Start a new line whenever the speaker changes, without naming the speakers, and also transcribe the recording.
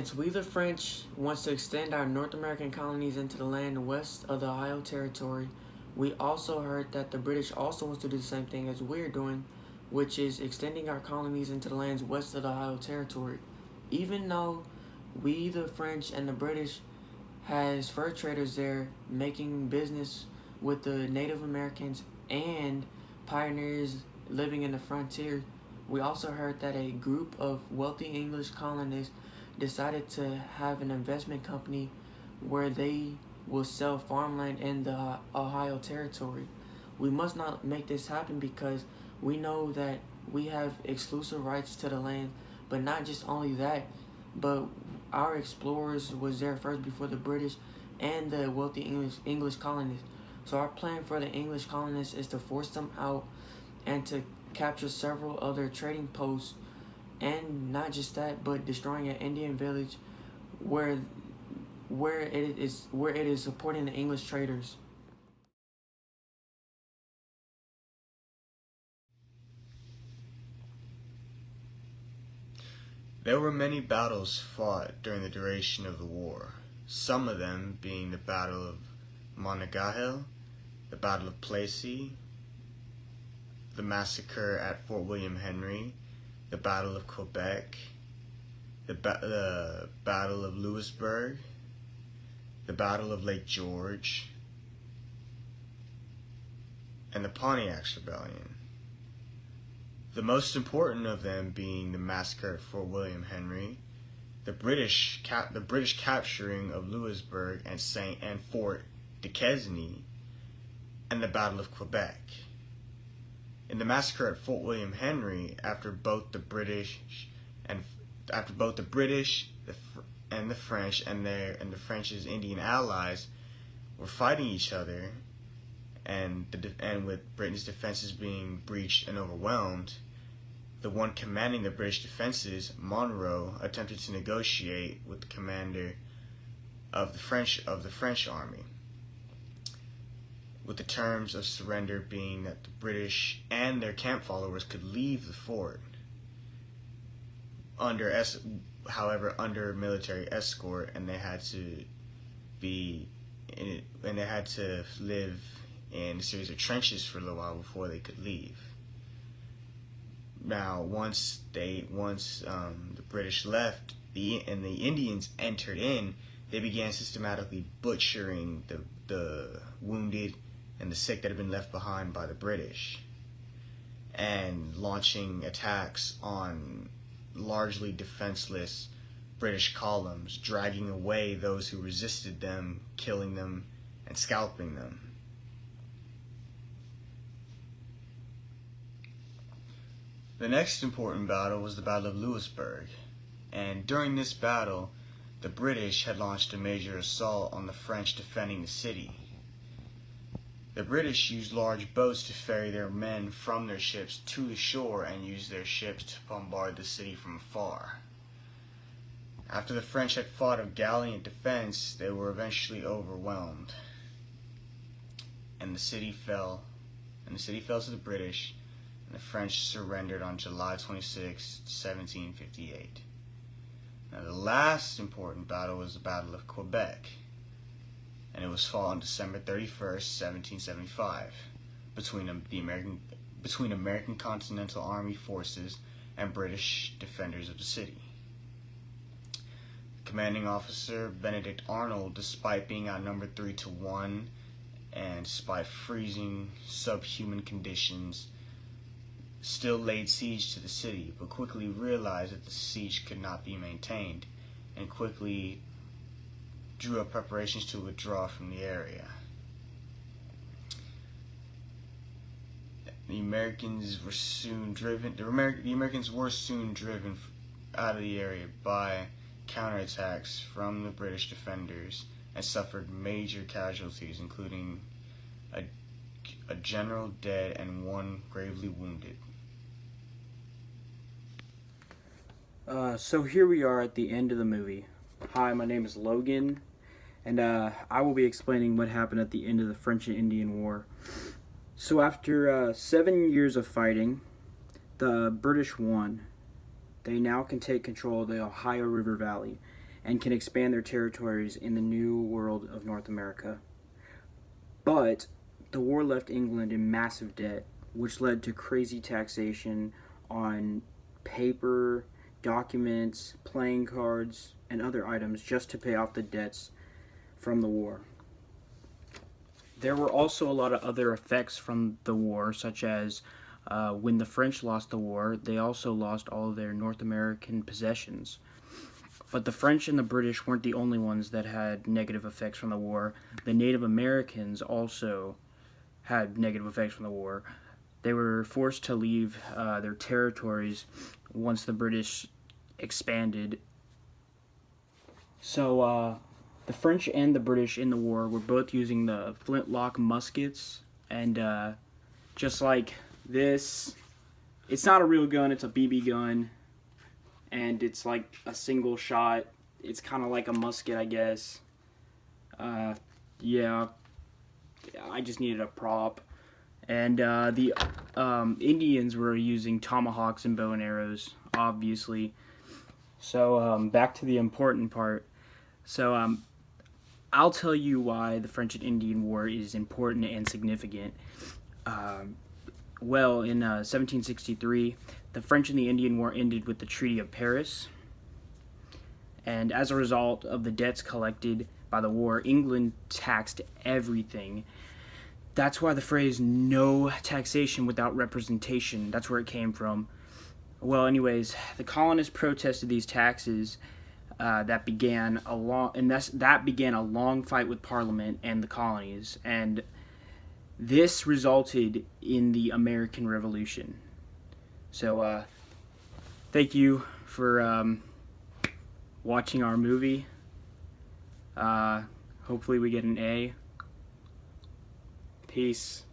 Since we the French wants to extend our North American colonies into the land west of the Ohio Territory, we also heard that the British also wants to do the same thing as we're doing, which is extending our colonies into the lands west of the Ohio Territory. Even though we the French and the British has fur traders there making business with the Native Americans and pioneers living in the frontier, we also heard that a group of wealthy English colonists decided to have an investment company where they will sell farmland in the Ohio Territory. We must not make this happen because we know that we have exclusive rights to the land, but not just only that, but our explorers was there first before the British and the wealthy English colonists. So our plan for the English colonists is to force them out and to capture several other trading posts, and not just that, but destroying an Indian village where it is supporting the English traders.
There were many battles fought during the duration of the war, some of them being the Battle of Monongahela, the Battle of Plassey, the massacre at Fort William Henry, the Battle of Quebec, the Battle of Louisburg, the Battle of Lake George, and the Pontiac's Rebellion. The most important of them being the massacre at Fort William Henry, the British capturing of Louisburg and Fort Duquesne, and the Battle of Quebec. In the massacre at Fort William Henry, after both the British and the French and the French's Indian allies were fighting each other, and with Britain's defenses being breached and overwhelmed, the one commanding the British defenses, Monroe, attempted to negotiate with the commander of the French army, with the terms of surrender being that the British and their camp followers could leave the fort, however under military escort, and they had to live in a series of trenches for a little while before they could leave. Now, once the British left, and the Indians entered in, they began systematically butchering the wounded and the sick that had been left behind by the British, and launching attacks on largely defenseless British columns, dragging away those who resisted them, killing them, and scalping them. The next important battle was the Battle of Louisburg, and during this battle, the British had launched a major assault on the French defending the city. The British used large boats to ferry their men from their ships to the shore and used their ships to bombard the city from afar. After the French had fought a gallant defense, they were eventually overwhelmed, and the city fell to the British, and the French surrendered on July 26, 1758. Now, the last important battle was the Battle of Quebec, and it was fought on December 31st, 1775, between American Continental Army forces and British defenders of the city. The commanding officer, Benedict Arnold, despite being outnumbered 3-1, and despite freezing, subhuman conditions, still laid siege to the city, but quickly realized that the siege could not be maintained, and quickly drew up preparations to withdraw from the area. The Americans were soon driven out of the area by counterattacks from the British defenders, and suffered major casualties, including a general dead and one gravely wounded.
So here we are at the end of the movie. Hi, my name is Logan, and I will be explaining what happened at the end of the French and Indian War. So after 7 years of fighting, the British won. They now can take control of the Ohio River Valley, and can expand their territories in the new world of North America. But the war left England in massive debt, which led to crazy taxation on paper, documents, playing cards, and other items just to pay off the debts from the war. There were also a lot of other effects from the war, such as when the French lost the war, they also lost all of their North American possessions. But the French and the British weren't the only ones that had negative effects from the war. The Native Americans also had negative effects from the war. They were forced to leave their territories once the British expanded. So the French and the British in the war were both using the flintlock muskets, and just like this, it's not a real gun, it's a BB gun, and it's like a single shot. It's kind of like a musket, I guess. Yeah, I just needed a prop. And the Indians were using tomahawks and bow and arrows, obviously. So back to the important part. So I'll tell you why the French and Indian War is important and significant. Well, in 1763, the French and the Indian War ended with the Treaty of Paris. And as a result of the debts collected by the war, England taxed everything. That's why the phrase "no taxation without representation," that's where it came from. Well, anyways, the colonists protested these taxes that began a long fight with Parliament and the colonies, and this resulted in the American Revolution. So, thank you for watching our movie. Hopefully we get an A. Peace.